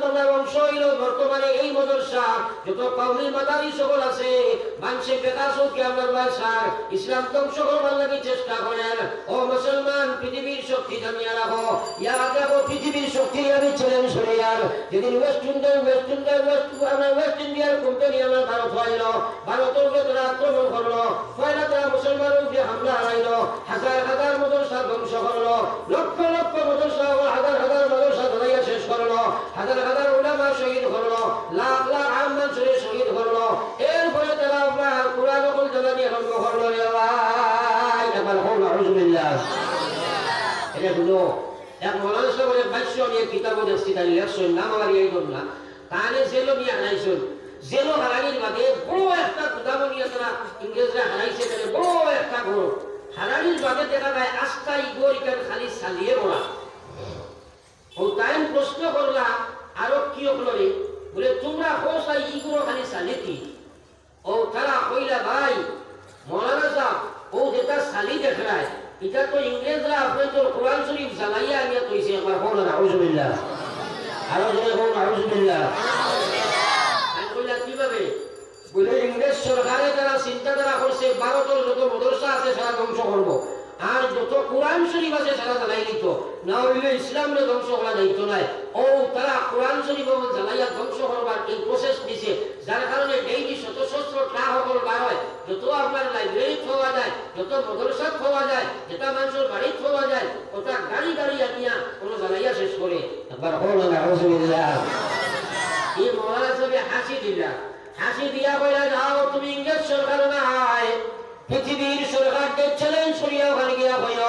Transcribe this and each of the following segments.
বাংলার অংশ হইল বর্তমানে এই মাদ্রাসা যত কওমি মাদারিস সকল আছে মানুষে বেকাসকে আমার ভাষার ইসলাম ধ্বংস করবার লাগি চেষ্টা করেন। ও মুসলমান, পৃথিবীর শক্তি জানিয়ে রাখো, ইয়ার আগে পৃথিবীর শক্তি আমি চ্যালেঞ্জ করি। আর যেদিন ওয়েস্ট ইন্ডিয়ার কোম্পানি আমার ভারত হইল, ভারতের উপরে তারা আক্রমণ করলো, পয়লা তারা মুসলমানের উপরে হামলা হারাইলো, হাজার হাজার মাদ্রাসা ধ্বংস করলো, লক্ষ লক্ষ মাদ্রাসা ও হাজার হাজার মাদ্রাসা ধরাইয়া শেষ করলো, হাজার হাজার উলামা শহীদ করলো, লাখ লাখ আম মানুষের শহীদ করলো। এরপরে তারা আপনার কুরআন ওকুল জ্বালানি আরম্ভ করলো। রে ভাই, আমার হল আউযুবিল্লাহ। এটা হলো এক মৌলানা সাহেবের ভাষ্য নিয়ে কিতাব দেখছি, তাই লেখছেন, নাম আমার এই করুন না, তাহলে জেলো নিয়ে হারাইছেন। জেলো হারানির বাদে বড় একটা গুদাম নিয়ে তারা ইংরেজরা হারাইছে, তাহলে বড় একটা ঘর হারানির বাদে দেখা যায় আস্থা ইগোর ইকান খালি চালিয়ে পড়া। ও তাই প্রশ্ন করলা আরো কি হলো রে, বলে তোমরা হোসাই ইগুলো খালি চালে কি? ও তারা কইলা ভাই মৌলানা সাহেব, ও যেটা চালি দেখায় এটা তো ইংরেজরা আপনাদের কোরআন শরীফ জ্বালাইয়া আনিয়া তৈছে। একবার হল না আউযুবিল্লাহ, আরো জোরে হল আউযুবিল্লাহ। আমি কইলা কিভাবে? বলে ইংরেজ সরকারে তারা চিন্তাধারা করছে ভারতের যত মাদ্রাসা আছে সারা ধ্বংস করবো, আর যত কোরআন শরীফ আছে সারা জ্বালাই দিত, না হইলে ইসলামরে ধ্বংস করা যাইতো নাই। ও তারা কোরআন শরীফ জ্বালাইয়া ধ্বংস করবার এই প্রসেস দিছে, যার কারণে ডেইলি শত শস্ত্র টা সকল বার হয়, যত আপনার লাইব্রেরি পাওয়া যায়, যত মাদ্রাসা পাওয়া যায়, যেটা মানুষের বাড়ি পাওয়া যায়, ওটা গাড়ি গাড়ি আনিয়া কোনো জ্বালাইয়া শেষ করে। একবার হল না আউযুবিল্লাহ। এই মৌলানা সাহেব হাসি দিলা, হাসি দিয়া কইলা যাও তুমি ইংরেজ সরকার নাই, পৃথিবীর সরকারকে চ্যালেঞ্জ করিয়া ওখানে গিয়া হইল।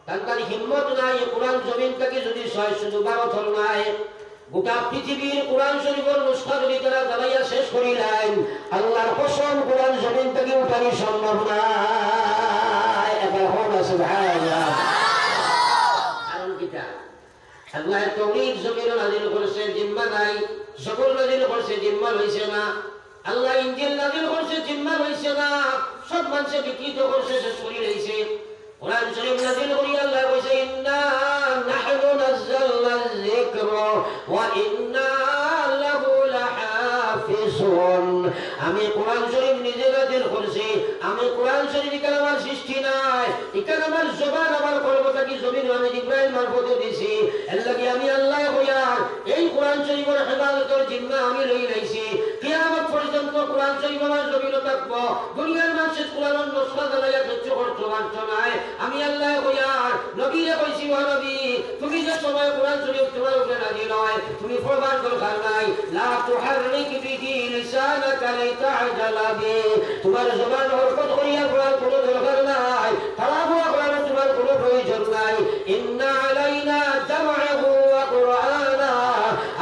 তার হিম্মত নাই, কোরআন জমিন থেকে যদি ছয় শুধু ভারত হল নাই, গোটা পৃথিবীর কোরআন শরীফের নুসখা যদি তারা জ্বালাইয়া শেষ করিলেন, আল্লাহর কসম কোরআন জমিন থেকে উঠানি সম্ভব নাই। এবার হল সুবহানাল্লাহ। কারণ কিটা? আল্লাহ তৌহিদ জমিন নাযিল করেছে, জিম্মা নাই, সকল নাযিল করেছে, জিম্মা হইছে না। আল্লাহ ইনজিল নাযিল করেছে, জিম্মা হইছে না, সব মানুষে বিকৃত করছে, শেষ করে রয়েছে। কোরআন শরীফ নাযিল করি আল্লাহ কইছে ইন্না নাহনু নাযালনা যিকরা ওয়া ইন্না লাহু লাহাফিজুন। আমি কোরআন শরীফ নিজে নাযিল করেছি, আমি কোরআন শরীফ এখানে আমার সৃষ্টি নাই, এখানে আমার জবান আমার কলবটা কি জমিন আমি ইব্রাহিম মারফতে দিছি। এর লাগি আমি আল্লাহ কইয়ার এই কোরআন শরীফের হেফাজতের জিম্মা আমি লই লাইছি। কিয়ামত পর্যন্ত কোরআন শরীফ আমার জমিনে থাকবো, দুনিয়ার মানুষের কোরআন নসরা জ্বালাইয়া সহ্য করতে পারত নাই। আমি আল্লাহ কইয়ার নবীরে কইছি, ও নবী তুমি যে সময় কোরআন শরীফ তোমার উপরে নাযিল হয় তুমি পড়বার দরকার নাই, লা তুহাররিক বিহি লিসানাকা লিতা'জালা বি, তোমার জবান হরকত করিয়া কোরআন কোনো দরকার নাই, তাড়াহুড়া করার তোমার কোনো প্রয়োজন নাই। ইন্না আলাইনা জামআহু ওয়া কুরআনা,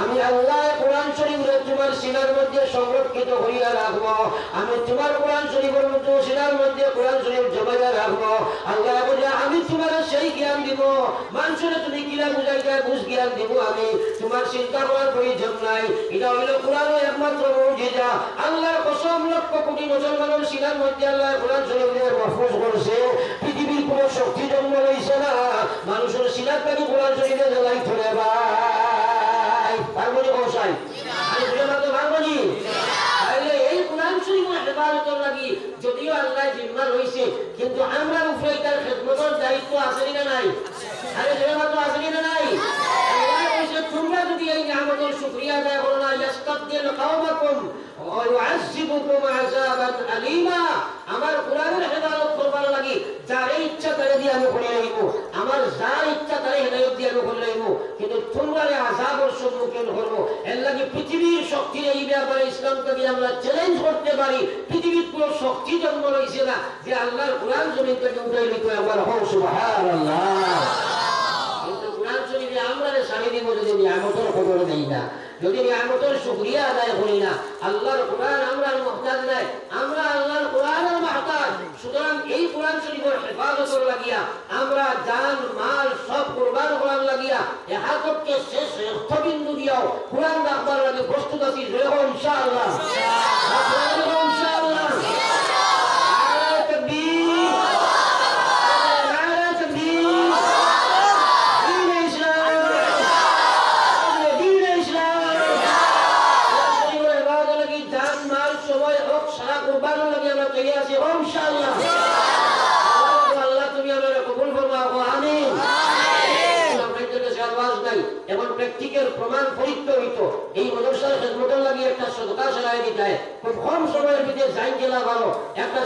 আমি আল্লাহ কোরআন শরীফে তোমার সিনার মধ্যে সংরক্ষিত হইয়া রাখবো, আমি তোমার কোরআন শরীফের মধ্যে সিনার মধ্যে কোরআন শরীফ জমাইয়া রাখবো। আল্লাহ বলে আমি তোমার সেই জ্ঞান দিব, মানুষের তুমি কিলা বুঝাইতে বুঝ জ্ঞান দিব, আমি তোমার চিন্তা করার প্রয়োজন নাই। এটা হইল কোরআনের একমাত্র মুজিজা। আল্লাহর কসম লক্ষ কোটি মুসলমানের সিনার মধ্যে আল্লাহ কোরআন শরীফের মাহফুজ করছে, পৃথিবীর কোনো শক্তি জন্ম হইছে না মানুষের সিনার থেকে কোরআন শরীফে জ্বালাই ধরে। ভাই পারবনি কৌশাই আমি বুঝে না তো পারবনি। তাহলে এই কোরআন শরীফের হেফাজতের লাগি যদিও আল্লাহ জিম্মা রয়েছে, কিন্তু আমরা উপরে তার খেদমতের দায়িত্ব আছে না নাই? আরে যেভাবে আছে না নাই? আল্লাহ কইছে তোমরা যদি এই নিয়ামতের শুকরিয়া আদায় করো না, ইয়াস্তাবদিল কওমাকুম ওয়া ইউআযযিবুকুম আযাবান আলীমা, আমার কোরআনের হেফাজত করবার লাগি যার ইচ্ছা তারে দিয়ে আমি করে লইব, আমার যার ইচ্ছা তারে হেদায়েত দিয়ে আমি করে লইব, কিন্তু তোমরা আযাবের সম্মুখীন করব। এর লাগি পৃথিবীর শক্তির এই ব্যাপারে ইসলামকে আমরা চ্যালেঞ্জ করতে পারি। পৃথিবীর কোনো শক্তি জন্ম লইছে না যে আল্লাহর কোরআন জমিন থেকে উঠাই নিতে আমার হও সুবহানাল্লাহ। কিন্তু কোরআন শরীফে আমরা সারি দিব যদি নিয়ামতের খবর দেই না, যদি নিয়ামতের শুকরিয়া আদায় করি না। আল্লাহর কোরআন আমরা মুহতাজ নাই, আমরা আল্লাহর কোরআনের মুহতাজ। সুতরাং এই কোরআন শরীফের হেফাজতের লাগিয়া আমরা জান মাল সব কুরবান করার লাগিয়া ইহাতকে শেষ রক্তবিন্দু দিয়াও কোরআন রাখবার লাগি প্রস্তুত আছি। ইনশাআল্লাহ ইনশাআল্লাহ সময় হোক সারা কুরবানের লাগে আমরা তৈরি আছি ইনশাআল্লাহ। আল্লাহ তুমি আমাদের কবুল ফরমাও আমিন। আপনাদের কাছে আওয়াজ নাই এবং প্র্যাকটিক্যাল প্রমাণ ফলিত হইতো এই মাদ্রাসার খেদমতের লাগে একটা সদকা চালাই দিতে হয় খুব কম সময়ের ভিতরে যাই গেলা ভালো একটা